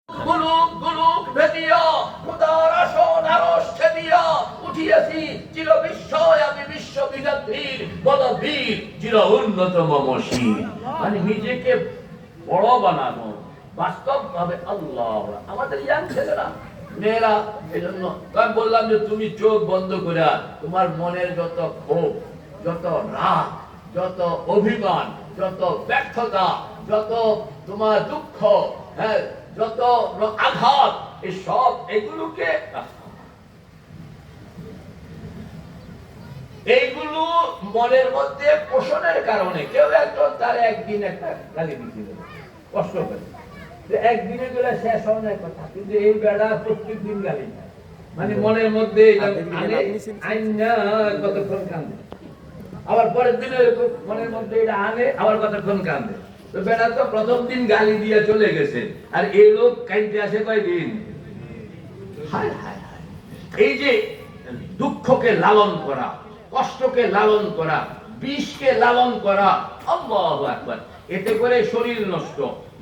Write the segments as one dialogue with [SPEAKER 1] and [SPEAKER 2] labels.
[SPEAKER 1] গুলুক গুলুক ভেদিয়া খোদার আসন আরশ ছেদিয়া উঠিয়েছি চির বিস্ময় আমি বিশ্ববিধাত্রীর বলবীর চির উন্নতম মসির। মানে নিজেকে বড় বানানো, বাস্তব ভাবে আল্লাহ। আমাদের ইয়াং ছেলেরা মেয়েরা, এই জন্য আমি বললাম যে তুমি চোখ বন্ধ করে তোমার মনের যত ক্ষোভ, যত রাগ, যত অভিমান, যত ব্যর্থতা, যত তোমার দুঃখ, হ্যাঁ, যত আঘাত, এই সব এগুলোকে এইগুলো মনের মধ্যে পোষণের কারণে কেউ একজন তার একদিন একটা গালি দিতে কষ্ট করে, একদিনে গুলো শেষ হওয়ার কথা, কিন্তু এই বেড়া প্রত্যেক দিন গালি দেয়। মানে মনের মধ্যে কতক্ষণ কান্দে, আবার পরের দিনে মনের মধ্যে এটা আনে, আবার কতক্ষণ কান্দে। তো বেড়া তো প্রথম দিন গালি দিয়ে চলে গেছে, আর এই লোক কাইতে আসে কয়দিন। হায় হায় হায়, এই যে দুঃখকে লালন করা, কষ্টকে লালন করা, বিষকে লালন করা, আল্লাহু আকবার, এতে করে শরীর নষ্ট,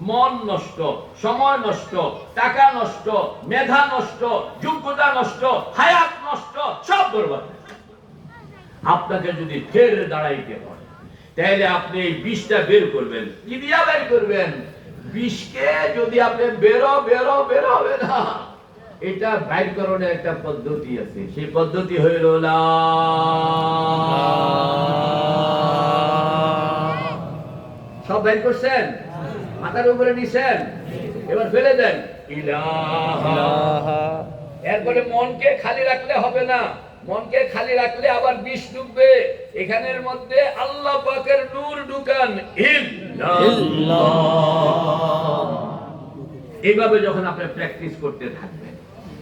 [SPEAKER 1] মন নষ্ট, সময় নষ্ট, টাকা নষ্ট, মেধা নষ্ট, যোগ্যতা নষ্ট, হায়াত নষ্ট, সব বরবাদ। আপনাকে যদি ফের দাঁড়াইতে হয় তাহলে আপনি এই বিষটা বের করবেন। কি দিয়া বের করবেন? বিষকে যদি আপনি বের হবে না, এটা বাইর করার একটা পদ্ধতি আছে। সেই পদ্ধতি হইল সব বাইর করছেন, মাথার উপরে নিছেন, এবার ফেলে দেন ইলাহা। এরপরে মনকে খালি রাখলে হবে না, মনকে খালি রাখলে আবার বিষ ঢুকবে। এখানের মধ্যে আল্লাহ পাকের নূর ঢুকান, এইভাবে যখন আপনি প্র্যাকটিস করতে থাকবেন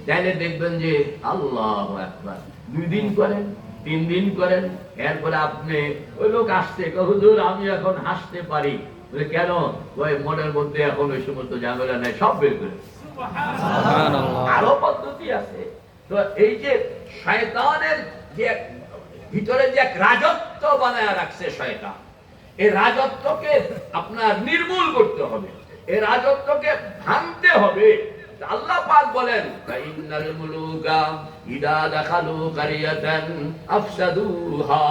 [SPEAKER 1] তাহলে দেখবেন যে আল্লাহু আকবার। 2 দিন করেন, 3 দিন করেন, এরপরে আপনি ওই লোক আসছে, হুজুর আমি এখন হাসতে পারি। কেন? ওই মনের মধ্যে এখন ওই সমস্ত ঝামেলা নাই, সব বের করে। আরো পদ্ধতি আছে। তো এই যে শয়তানের যে ভিতরে যে এক রাজত্ব বানায় রাখছে শয়তান, এই রাজত্বকে আপনার নির্মূল করতে হবে, এই রাজত্বকে ভাঙতে হবে। আল্লাহ পাক বলেন ইন্নাল মুলুকা ইদা দাখালু কারিয়াতান আফসাদুহা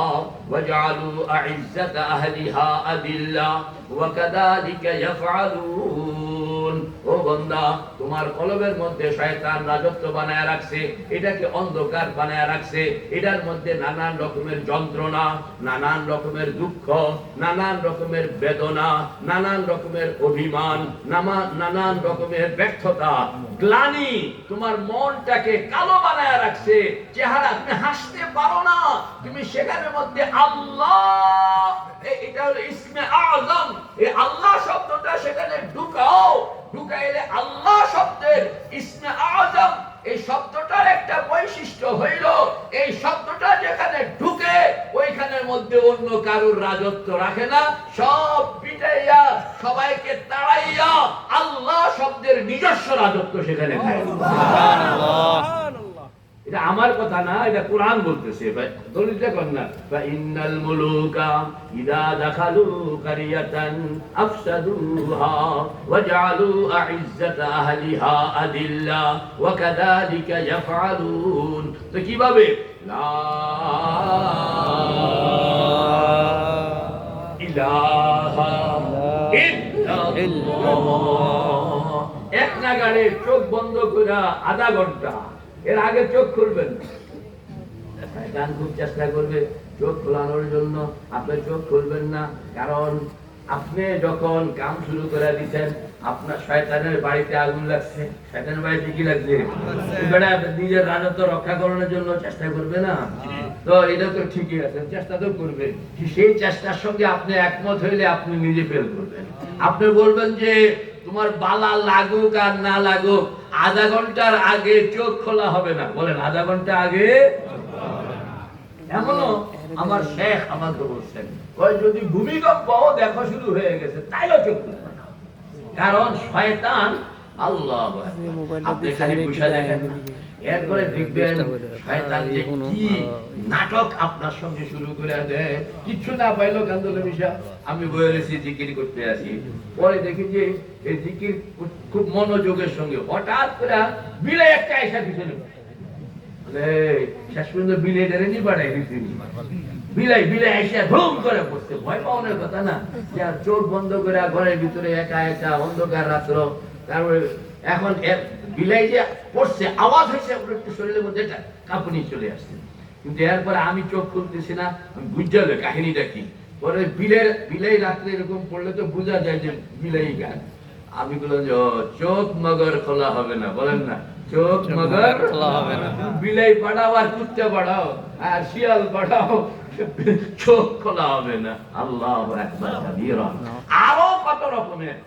[SPEAKER 1] ওয়া জাআলু আ'iজ্জাতা আহলিহা আদিল্লা ওয়া কাযালিকা ইয়াফআলুন। ও বান্দা, তোমার কলবের মধ্যে শয়তান রাজত্ব বানায় রাখছে, এটাকে অন্ধকার বানায় রাখছে, এটার মধ্যে নানান রকমের যন্ত্রণা, নানান রকমের দুঃখ, নানান রকমের বেদনা, নানান রকমের অভিমান, নানান রকমের ব্যর্থতা, গ্লানি, তোমার মনটাকে কালো বানায় রাখছে। চেহারা তুমি হাসতে পারো না, তুমি সেখানের মধ্যে আল্লাহ, এটা হলো ইসমে আযম, এই আল্লাহ শব্দটা সেখানে ঢুকাও। ঢুকাইলে আল্লাহ শব্দের ইসমে আযম, এই শব্দটার একটা বৈশিষ্ট্য হইল এই শব্দটা যেখানে ঢুকে ওইখানের মধ্যে অন্য কারুর রাজত্ব রাখে না, সব পিটাইয়া সবাইকে তাড়াইয়া আল্লাহ শব্দের নিজস্ব রাজত্ব সেখানে থাকে। এটা আমার কথা না, এটা কোরআন বলতেছে। দলিলটা কোন না, ইন্নাল মুলুকা ইদা দাখালু কারিয়াতান আফসাদুহা ওয়া জাআলু আ'iজ্জাতা আহলিহা আদিল্লা ওয়া কাযালিকা ইয়াফআলুন। তো কিভাবে? লা ইলাহা ইল্লাল্লাহ। এক নাগাড়ে চোখ বন্ধ করে আধা ঘন্টা, এর আগে চোখ খুলবেন না। গান খুব চেষ্টা করবে চোখ খোলানোর জন্য, আপনি চোখ খুলবেন না। কারণ আপনি যখন কাম শুরু করে দিচ্ছেন, আপনার শয়তানের বাড়িতে আগুন লাগছে। শয়তানের বাড়িতে কি লাগছে? নিজের রাজত্ব রক্ষা করানোর জন্য চেষ্টা করবে না। তো এটা তো ঠিকই আছে, চেষ্টা তো করবে। সেই চেষ্টার সঙ্গে আপনি একমত হইলে আপনি নিজে ফেল করবেন। আপনি বলবেন যে তোমার বালা লাগুক আর না লাগুক, আধা ঘন্টার আগে চোখ খোলা হবে না। বলেন আধা ঘন্টা আগে। এমনও আমার শেখ আমাকে বলছেন, যদি ভূমিকম্প দেখা শুরু হয়ে গেছে তাইলে চোখ খুলবে না। কারণ শয়তান আল্লাহু আকবার। আপনি খালি বসে দেখেন, এরপরে দেখবেন শয়তান যে কি নাটক আপনার সঙ্গে শুরু করে দেয়। কিছু না পাইলো কান্দলে মিশা, আমি বলেছি জিকির করতে আসি, পরে দেখি যে এই জিকির খুব মনোযোগের সঙ্গে হঠাৎ করে বিলে একটা এসা পিছনে শেষ পর্যন্ত বিলে ধরেনি বাড়াই দিচ্ছি। বিলাই বিলাই এসে ধুম করে পড়ছে। ভয় পাওয়ানোর কথা না, চোখ বন্ধ করে ঘরের ভিতরে একা একা অন্ধকার রাত্র। তারপরে এখন বিলাই যে পড়ছে, আওয়াজ হয়েছে, একটু শরীরের মধ্যে কাঁপুনি চলে আসছে। কিন্তু এরপরে আমি চোখ খুলতেছি না, আমি বুঝতে হবে কাহিনীটা কি। পরে বিলাই রাত্রে এরকম পড়লে তো বোঝা যায় যে বিলাই গান। আমি বললাম যে চোখ মগর খোলা হবে না, বলেন না চোখ মগর খোলা হবে না। বিলাই পাঠাও আর কুত্তে পাঠাও আর শিয়াল পাঠাও, চোখ খোলা হবে না। আল্লাহু আকবার কাবীরা। আরো কত রকমের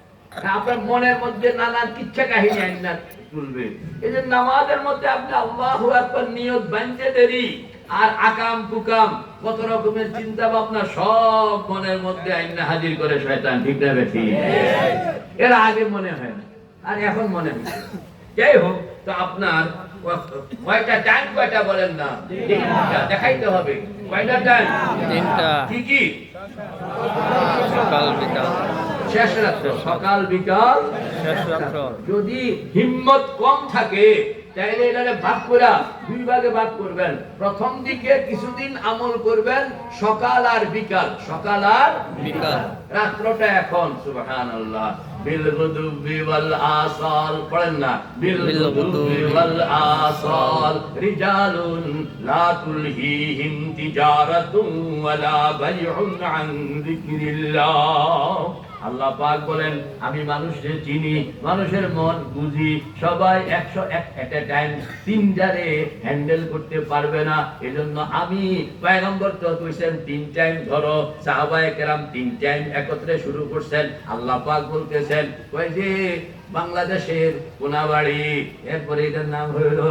[SPEAKER 1] আপনার মনের মধ্যে নানান কিচ্ছা কাহিনী আইনা তুলবে। এই যে নামাজের মধ্যে আপনি আল্লাহু আকবার নিয়ত বাঁধতে দেরি, আর আকাম কুকাম কত রকমের চিন্তা ভাবনা সব মনের মধ্যে আইনা হাজির করে শয়তান, ঠিক না বেশি? এর আগে মনে হয় না, আর এখন মনে হয়। যাই হোক, তো আপনার কয়টা টাইম, কয়টা বলেন না, দেখাইতে হবে। কয়টা টাইম?
[SPEAKER 2] তিনটা।
[SPEAKER 1] কি কি?
[SPEAKER 2] সকাল বিকাল।
[SPEAKER 1] শেষ রাত্র, সকাল বিকাল
[SPEAKER 2] শেষ রাত্র।
[SPEAKER 1] যদি হিম্মত কম থাকে তাহলে এটাকে ভাগ করে দুই ভাগে ভাগ করবেন। প্রথম দিকে কিছুদিন আমল করবেন সকাল আর বিকাল, সকাল আর
[SPEAKER 2] বিকাল।
[SPEAKER 1] রাত্রটা এখন সুবহানাল্লাহ বিল গুদুবি ওয়াল আসাল, পড়েন না বিল গুদুবি ওয়াল আসাল রিজালুন লা তুলহিহিম তিজারাতুন ওয়ালা বাইউন আন যিকরিল্লাহ। আল্লাহ পাক বলেন, আমি মানুষের চিনি, মানুষের মন বুঝি, সবাই 101 এট এ টাইম তিনটারে হ্যান্ডেল করতে পারবে না। এজন্য আমি পয়গম্বর তো কইছেন 3 টাইম ধরো, সাহাবায়ে কেরাম 3 টাইম একত্রে শুরু করছেন। আল্লাহ পাক বলতেছেন কই যে বাংলাদেশের কোনাবাড়ি, এরপরে এটার নাম হলো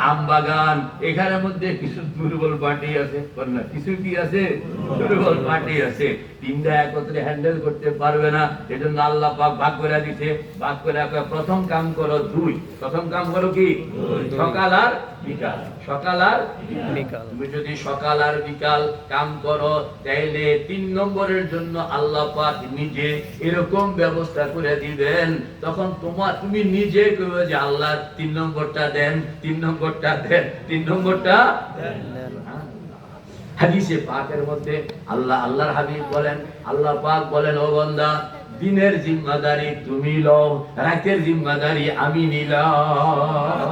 [SPEAKER 1] আমবাগান, এখানের মধ্যে কিছু দুর্বল পার্টি আছে, কিছু কি আছে দুর্বল পার্টি আছে, তিনটা একত্রে হ্যান্ডেল করতে পারবে না। এজন্য আল্লাহ পাক ভাগ করে দিতে, ভাগ করে প্রথম কাম করো 2, প্রথম কাম করো কি সকাল আর বিকাল, সকাল আর বিকাল। তুমি যদি সকাল আর বিকাল কাম করো তাহলে 3 নম্বরের জন্য আল্লাহ পাক নিজে এরকম ব্যবস্থা করে দিবেন। তখন তুমি নিজে কইবে যে আল্লাহ 3 নম্বরটা দেন, 3 নম্বরটা দেন, 3 নম্বরটা দেন। হাদিসে পাকের মধ্যে আল্লাহর হাবিব বলেন, আল্লাহ পাক বলেন, ও বান্দা দিনের জিম্মাদারি তুমি লও, রাতের জিম্মাদারি আমি নিলাম।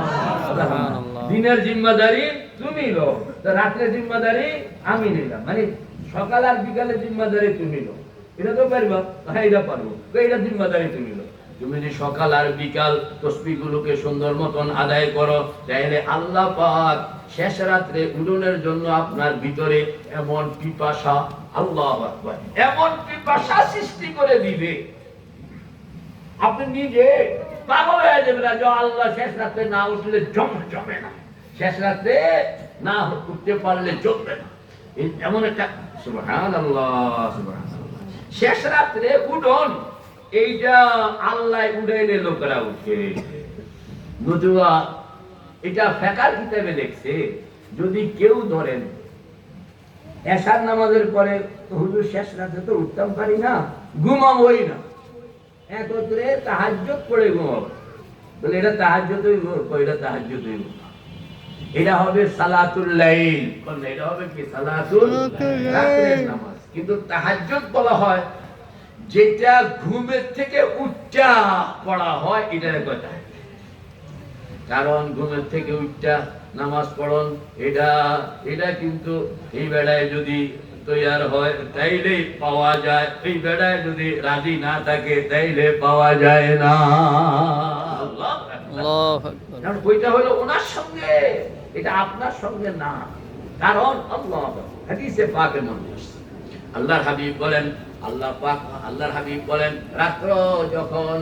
[SPEAKER 1] দিনের জিম্মাদারি তুমি লও, রাতের জিম্মাদারি আমি নিলাম। মানে সকাল আর বিকালের জিম্মাদারি তুমি লও। এটা তো পারবা? হ্যাঁ, এটা পারবো। এটা জিম্মাদারি তুমি লও। তুমি যদি সকাল আর বিকাল তসবিহগুলোকে সুন্দর মতন আদায় করো তাহলে আল্লাহ পাক শেষ রাত্রে উঠনের জন্য আপনার ভিতরে এমন পিপাসা, আল্লাহু আকবার, এমন পিপাসা সৃষ্টি করে দিবে, আপনি নিজে পাগল হয়ে যাবেন। যে আল্লাহ শেষ রাত্রে না উঠলে জমে না, শেষ রাত্রে না উঠতে পারলে জমবে না, এমন একটা সুবহানাল্লাহ সুবহানাল্লাহ। শেষ রাত্রে উঠন, এইটা আল্লাহ উঠাইলে লোকেরা উঠে। নতুবা এটা ফেকার কিতাবে দেখছে, যদি কেউ ধরেন এশার নামাজের পরে হুজুর শেষ রাতে তো উঠতাম পারি না, ঘুমাবোই না, একত্রে তাহাজ্জুদ পড়ে ঘুমাবো, বলে এটা তাহাজ্জুদই এটা তাহাজ্জুদই, এটা হবে সালাতুল লাইল, এটা হবে কি সালাতুল রাতের নামাজ। কিন্তু তাহাজ্জুদ বলা হয় যেটা ঘুমের থেকে উঠা পড়া হয়, এটার কথা। কারণ ঘুমের থেকে উঠা নামাজ পড়ন, এটা কিন্তু এই বেড়ায় যদি তৈয়ার হয় তাইলে পাওয়া যায়, এই বেড়ায় যদি রাজি না থাকে তাইলে পাওয়া যায় না। কারণ ওইটা হলো ওনার সঙ্গে, এটা আপনার সঙ্গে না। কারণ আল্লাহ হাদিসে পাকে মনে আসছে, আল্লাহর হাবিব বলেন, আল্লাহর হাবিব বলেন রাত্র যখন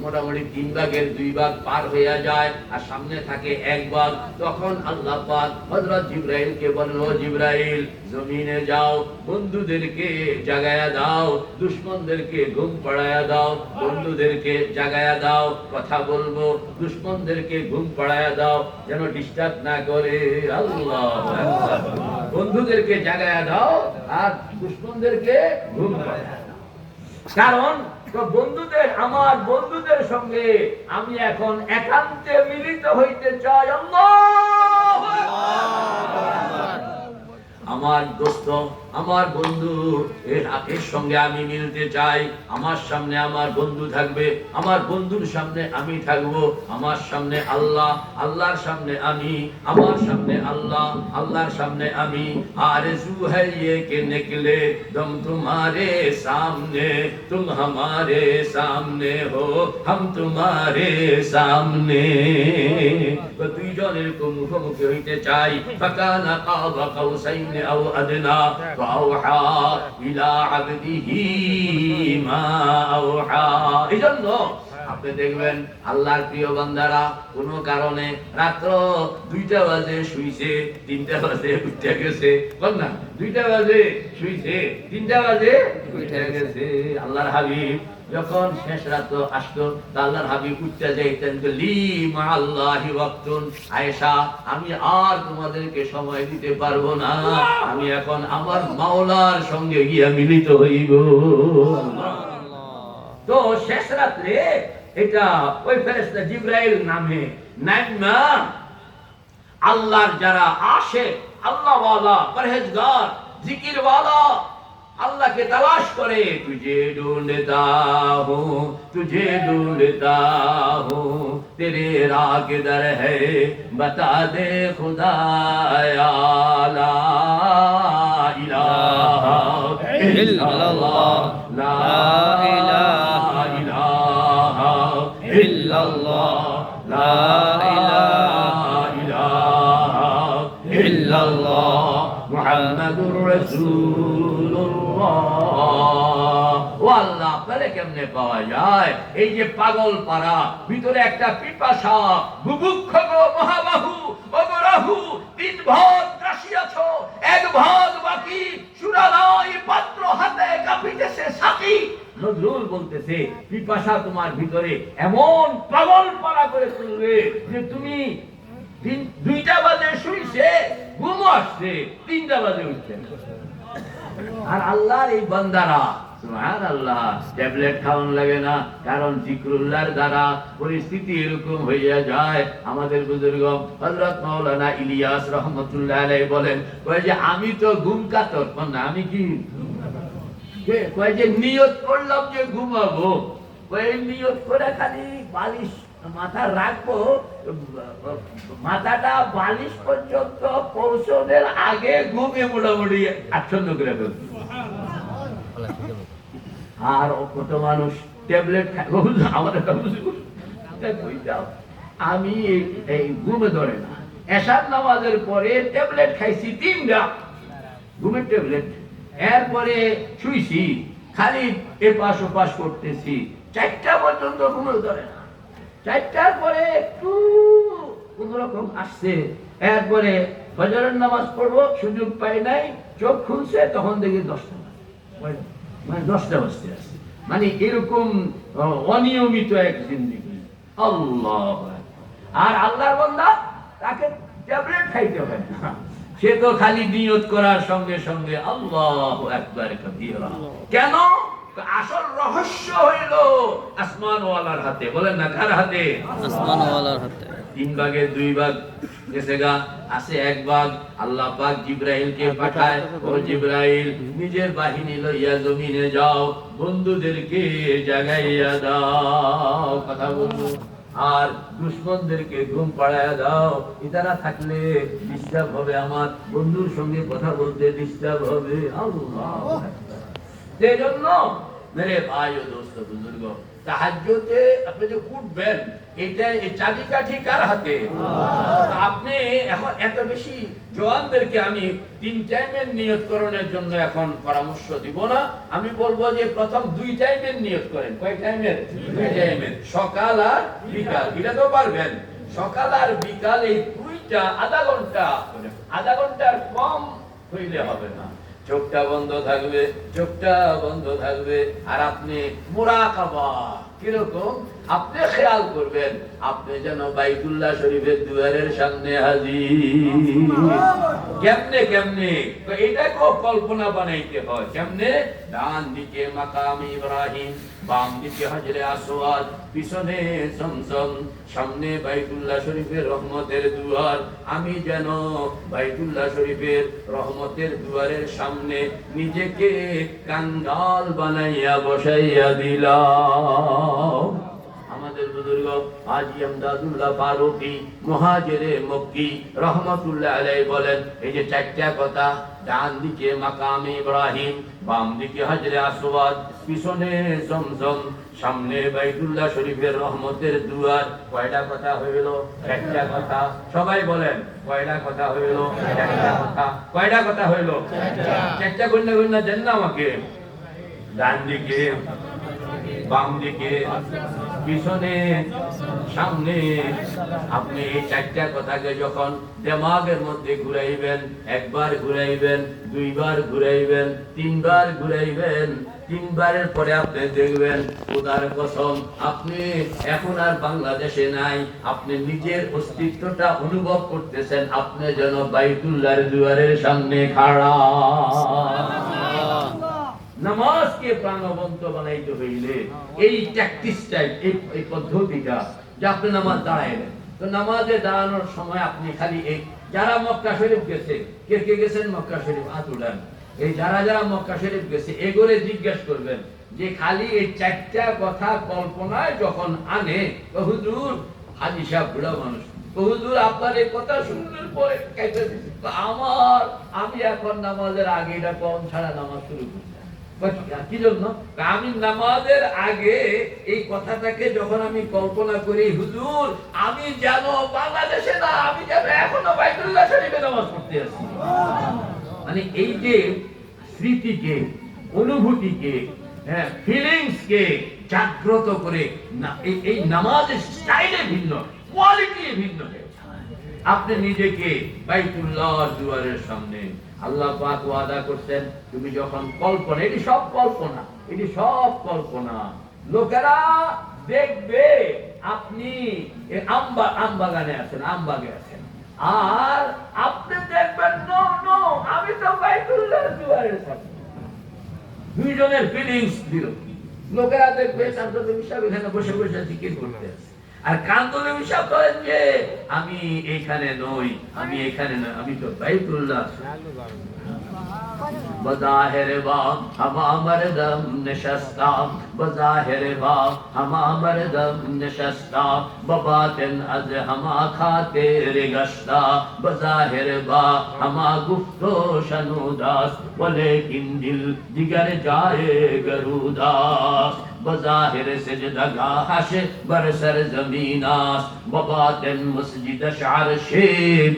[SPEAKER 1] মোটামুটি 3 ভাগের 2 ভাগ পার হয়ে যায় আর সামনে থাকে 1 ভাগ, তখন আল্লাহ পাক হযরত জিবরাইলকে বলেন, ও জিবরাইল জমিনে যাও, বন্ধুদেরকে জাগায়া দাও, দুশমনদেরকে ঘুম পাড়ায়া দাও, বন্ধুদেরকে জাগায়া দাও, কথা বলবো, দুশমনদেরকে ঘুম পাড়ায়া দাও যেন ডিস্টার্ব না করে। আল্লাহু আকবার। বন্ধুদেরকে জাগায়া দাও আর দুশমনদেরকে ঘুম পাড়ায়া দাও। কারণ বন্ধুদের, আমার বন্ধুদের সঙ্গে আমি এখন একান্তে মিলিত হইতে চাই। আল্লাহু আকবার। আমার দোস্ত, আমার বন্ধু, এর সঙ্গে আমি মিলতে চাই। আমার সামনে আমার বন্ধু থাকবে, আমার বন্ধুর সামনে আমি থাকবো, আমার সামনে আল্লাহ, আল্লাহর সামনে আমি, আমার সামনে আল্লাহ, আল্লাহর সামনে আমি। আরজু है ये कि निकले दम तुम्हारे सामने, तुम हमारे सामने हो, हम तुम्हारे सामने। তো দুইজনের মুখোমুখি হইতে চাই। ফাকানা কাবা কাউসাইন আও আদনা ফাওহা ইলা আবদিহি মা আওহা। এজন্য আপনি দেখবেন আল্লাহর প্রিয় বান্দারা কোন কারণে রাত্র 2টা বাজে শুইছে, 3টা বাজে উঠে গেছে, বল না 2টা বাজে শুইছে, 3টা বাজে উঠে গেছে। আল্লাহর হাবিব যখন শেষ রাত আসতো, আল্লাহর হাবিব উঠতে যাইতেন, লি মা আল্লাহি ওয়াক্তুন, আয়েশা আমি আর তোমাদেরকে সময় দিতে পারবো না, আমি এখন আমার মাওলার সঙ্গে গিয়া মিলিত হইব। তো শেষ রাত্রে এটা ওই ফেরেশতা জিবরাইল নামে নাইমা আল্লাহর যারা আসে, আল্লাহ ওয়ালা, পরহেজগার, জিকির ওয়ালা, अल्लाह के तलाश करे, तुझे ढूंढता हूँ, तुझे ढूंढता हूँ, तेरे राह किधर है बता दे खुदाया, ला इलाहा इल्लल्लाह, ला इलाहा इल्लल्लाह, ला इलाहा इल्लल्लाह, मुहम्मदुर রাসূলুল্লাহ। ও আল্লাহ, আপনারে কেমনে পাওয়া যায়? এই যে পাগল পারা, ভিতরে একটা পিপাসা, বুভুক্ষ গো মহাবাহু অগরাহু, 3 ভাগ রাশিয়াছ, 1 ভাগ বাকি, সুরালাই পাত্র হাতে কাঁপিতেছে সাকি। নজরুল বলতেছে পিপাসা তোমার ভিতরে এমন পাগল পারা করে তুলবে যে তুমি 2টা বাজে শুইছে, ঘুম আসছে, 3টা বাজে উঠছে। আর আল্লাহর এই বান্দারা সুবহানাল্লাহ, ট্যাবলেট খাওয়ান লাগে না, কারণ জিকরুল্লাহর দ্বারা পরিস্থিতি এরকম হইয়া যায়। আমাদের বুজুর্গ হযরত মাওলানা ইলিয়াস রাহমাতুল্লাহ আলাইহি বলেন, কয় যে আমি তো ঘুম কাতর, না আমি কি কয় যে নিয়ত করলাম যে ঘুমাবো, কয় নিয়ত করে খালি বালিশ মাথা রাখবো, মাথাটা বালিশ পর্যন্ত পৌঁছনের আগে ঘুমে মোটামুটি আচ্ছন্ন করে ফেলবে। আর কত মানুষ ট্যাবলেট আমি এই ঘুমে ধরে না, এশার নামাজের পরে ট্যাবলেট খাইছি 3টা ঘুমের ট্যাবলেট, এরপরে শুইছি, খালি এপাশ ওপাশ করতেছি, 4টা পর্যন্ত ঘুমে ধরে না। 4টার পরে একটু কোন রকম আসছে, এরপরে ফজরের নামাজ পড়বো, সুযোগ পাই নাই, চোখ খুলছে, তখন দেখি 10টা মানে 10টা বাজতে আসছে। মানে এরকম অনিয়মিত এক জিন্দেগি। আল্লাহ, আর আল্লাহর বান্দা তাকে ট্যাবলেট খাইতে হয় না, সে তো খালি নিয়ত করার সঙ্গে সঙ্গে আল্লাহু আকবার কবীরা। কেন? আসল রহস্য হইল আসমানওয়ালার হাতে। বলেন না, কার হাতে? আসমানওয়ালার হাতে। 3 ভাগের 2 ভাগ গেছে গা, আছে 1 ভাগ। আল্লাহ পাক জিবরাইলকে পাঠায়, ও জিবরাইল নিজের বাহিনী লইয়া জমিনে যাও, বন্ধুদেরকে জাগাইয়া দাও, কথা বলবো, আর দুশমনদেরকে ঘুম পাড়ায়া দাও। ইতারা থাকলে ডিস্টার্ব হবে, আমার বন্ধুর সঙ্গে কথা বলতে ডিস্টার্ব হবে। আল্লাহ, সেই জন্য মেরে ভাই ও দোস্ত বুজুর্গ, তাহাজ্জুদে আপনি যে উঠবেন, এটা এই চাবিকাঠি কার হাতে? আপনি এখন এত বেশি জওয়ানদেরকে আমি 3 টাইমের নিয়ত করণের জন্য এখন পরামর্শ দিব না। আমি বলবো যে প্রথম 2 টাইমের নিয়ত করেন। কয় টাইমের? 2 টাইমের, সকাল আর বিকাল। এটা তো পারবেন। সকাল আর বিকাল এই দুইটা আধা ঘন্টার কম হইলে হবে না। চোখটা বন্ধ থাকবে, চোখটা বন্ধ থাকবে, আর আপনি মুরাকাবা কিরকম আপনি খেয়াল করবেন আপনি যেন বাইতুল্লাহ শরীফের দুয়ারের সামনে হাজির। কেমনে কেমনে এটাকেও কল্পনা বানাইতে হয়। কেমনে? ডান দিকে মাকাম ইব্রাহিম, বাম দিকে হাজরে আসওয়াদ, পিছনে জমজম, সামনে বাইতুল্লাহ শরীফের রহমতের দুয়ার। আমি যেন বাইতুল্লাহ শরীফের রহমতের দুয়ারের সামনে নিজেকে কাঙ্গাল বানাইয়া বসাইয়া দিলাম। আমাদের বুজুর্গ হাজী আমদাদুল্লাহ ফারুকী মুহাজিরে মক্কি রহমাতুল্লাহ আলাইহি বলেন, এই যে 4টা কথা, ডান দিকে মাকাম ইব্রাহিম, বাম দিকে হাজরে আসওয়াদ, পিছনে জমজম, সামনে বাইতুল্লাহ শরীফের রহমতের দুয়ার। কয়টা কথা হইল? 1টা কথা। সবাই বলেন কয়টা কথা হইল? 1টা কথা। কয়টা কথা হইল? 4টা গণ্য গণ্য দেন না আমাকে। ডান দিকে, বাম দিকে, পিছনে, সামনে। আপনি এই 4টা কথাকে যখন দিমাগের মধ্যে ঘুরাইবেন, 1বার ঘুরাইবেন, 2বার ঘুরাইবেন, 3বার ঘুরাইবেন, 3বারের পরে আপনি দেখবেন খোদার কসম আপনি এখন আর বাংলাদেশে নাই। আপনি নিজের অস্তিত্বটা অনুভব করতেছেন আপনি যেন বাইতুল্লাহর দুয়ারের সামনে খাড়া। নামাজকে প্রাণবন্ত বানাইতে হইলে এই প্র্যাকটিসটা, এই পদ্ধতিটা যে আপনি নামাজ দাঁড়াইলেন, তো নামাজে দাঁড়ানোর সময় আপনি খালি এই যারা মক্কা শরীফ গেছে, কে কে গেছেন মক্কা শরীফ? হাত উঠান। এই যারা যারা মক্কা শরীফ গেছে এগোরে জিজ্ঞেস করবেন যে খালি এই 4টা কথা কল্পনায় যখন আনে, হুজুর হাজী সাহেব বুড়া মানুষ, হুজুর আপনার এই কথা শুনলেন পরে আমি এখন নামাজের আগে এটা কম ছাড়া নামাজ শুরু করি। কি জন্য? আমি নামাজের আগে এই কথাটাকে যখন আমি কল্পনা করি, হুজুর আমি যেন বাংলাদেশে না, আমি যেন এখনো বাইতুল্লাহ শরীফে নামাজ পড়তে আছি। মানে এই যে স্মৃতিকে, অনুভূতিকে, ফিলিংসকে জাগ্রত করে এই নামাজের স্টাইলে ভিন্ন, কোয়ালিটি ভিন্ন। আপনি নিজেকে বাইতুল্লাহর দুয়ারের সামনে, আল্লাহ পাক ওয়াদা করছেন তুমি যখন কল্পনা, এটি সব কল্পনা, এটি সব কল্পনা। লোকেরা দেখবে আপনি আম বাগানে আছেন, আমবাগে আছেন, আর আপনি দেখবেন নো আমি তো বাইতুল্লাহর দুয়ারের সামনে। দুইজনের ফিলিংস দিল। লোকেরা দেখবে কান্দুল সাহেব এখানে বসে বসে জিকির করতে আছে, আর কান্দুল সাহেব বলেন যে আমি এইখানে নই, আমি এখানে নই, আমি তো বাইতুল্লাহ। बज़ाहिर बाप हमा मर्दम नशस्ता, बज़ाहिर बाप हमा मर्दम नशस्ता, बबातिन अज हमा खातिर गश्ता, बज़ाहिर बाप हमा गुफ्तो शनुदास, वलेकिन दिल जिगर जाए गरूदास, बज़ाहिर सिजदगाह बरसर ज़मीनास, बबातिन मस्जिद अर्शे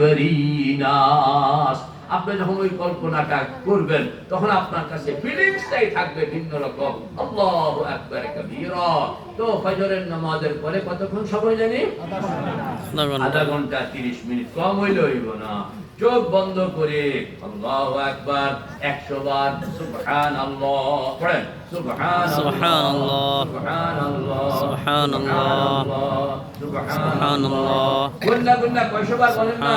[SPEAKER 1] बरीनास। আপনি যখন ওই কল্পনাটা করবেন তখন আপনার কাছে ফিলিংসটাই থাকবে ভিন্ন রকম। আল্লাহু আকবার কবীরা। তো ফজরের নামাজের পরে কতক্ষণ সময় জানি? আধা ঘন্টা 30 মিনিট, কম হইলে হইব না। চোখ বন্ধ করে আল্লাহু আকবার 100 বার সুবহানাল্লাহ পড়েন। সুবহানাল্লাহ সুবহানাল্লাহ সুবহানাল্লাহ সুবহানাল্লাহ। গুন্না গুন্না কয়শো বার বলেন না?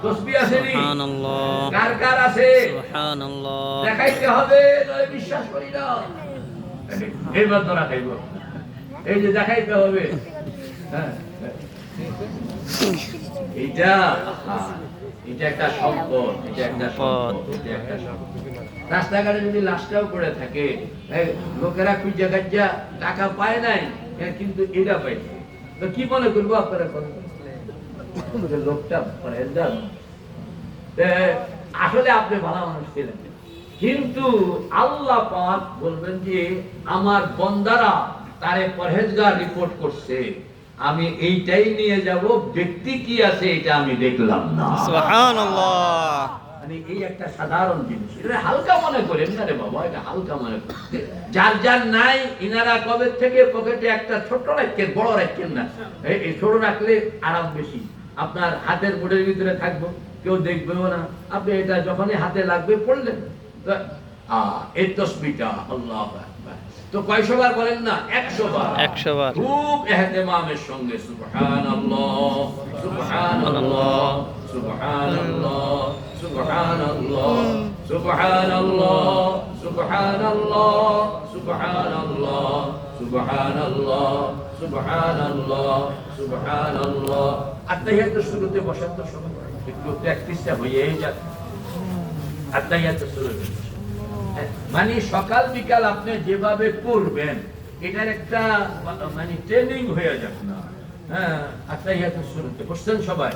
[SPEAKER 1] তসবিহ আছে নি? সুবহানাল্লাহ। কার কার আছে? সুবহানাল্লাহ। দেখাইতে হবে, নয় বিশ্বাস করি না। এইবার ধরা খাইব, এই যে দেখাইতে হবে। হ্যাঁ, এটা একটা সম্পদ, এটা একটা সম্পদ, এটা একটা সম্পদ। রাস্তাঘাটে যদি লাশটাও করে থাকে, লোকেরা খুঁজে খাজ্জা টাকা পায় নাই, কিন্তু এটা পাইছে, তো কি মনে করবো আপনারা? লোকটা আসলে আপনি ভালো মানুষ ছিলেন, কিন্তু আল্লাহ পাক বলবেন যে আমার বন্দারা তারে পরহেজগার রিপোর্ট করছে, আমি এইটাই নিয়ে যাব, ব্যক্তি কি আছে এটা আমি দেখলাম না।
[SPEAKER 2] সুবহানাল্লাহ।
[SPEAKER 1] মানে এই একটা সাধারণ জিনিস, এটা হালকা মনে করেন না রে বাবা, এটা হালকা মনে করেন। যার যার নাই ইনারা কবে থেকে পকেটে একটা ছোট রাখেন, বড় রাখেন না। এই ছোট রাখলে আরাম বেশি, আপনার হাতের মুঠের ভিতরে থাকবো, কেউ দেখবেও না। আপনি এটা যখনই হাতে লাগবে পড়লেন, এই তসবিটা আল্লাহু আকবার। তো কয়শো বার বলেন না? 100 বার।
[SPEAKER 2] 100 বার।
[SPEAKER 1] খুব ইহতিমামের সঙ্গে সুবহানাল্লাহ সুবহানাল্লাহ সুবহানাল্লাহ সুবহানাল্লাহ সুবহানাল্লাহ সুবহানাল্লাহ সুবহানাল্লাহ সুবহানাল্লাহ সুবহানাল্লাহ সুবহানাল্লাহ। আত্তাহিয়াতুর শুরুতে বসার তো সময় একটু প্র্যাকটিসটা হয়েই যায়। আত্তাহিয়াতুর শুরুতে মানে সকাল বিকাল আপনি যেভাবে করবেন এটার একটা মানে ট্রেনিং হয়ে যাবে না। হ্যাঁ, আত্তাহিয়াতুর শুরুতে বসছেন সবাই।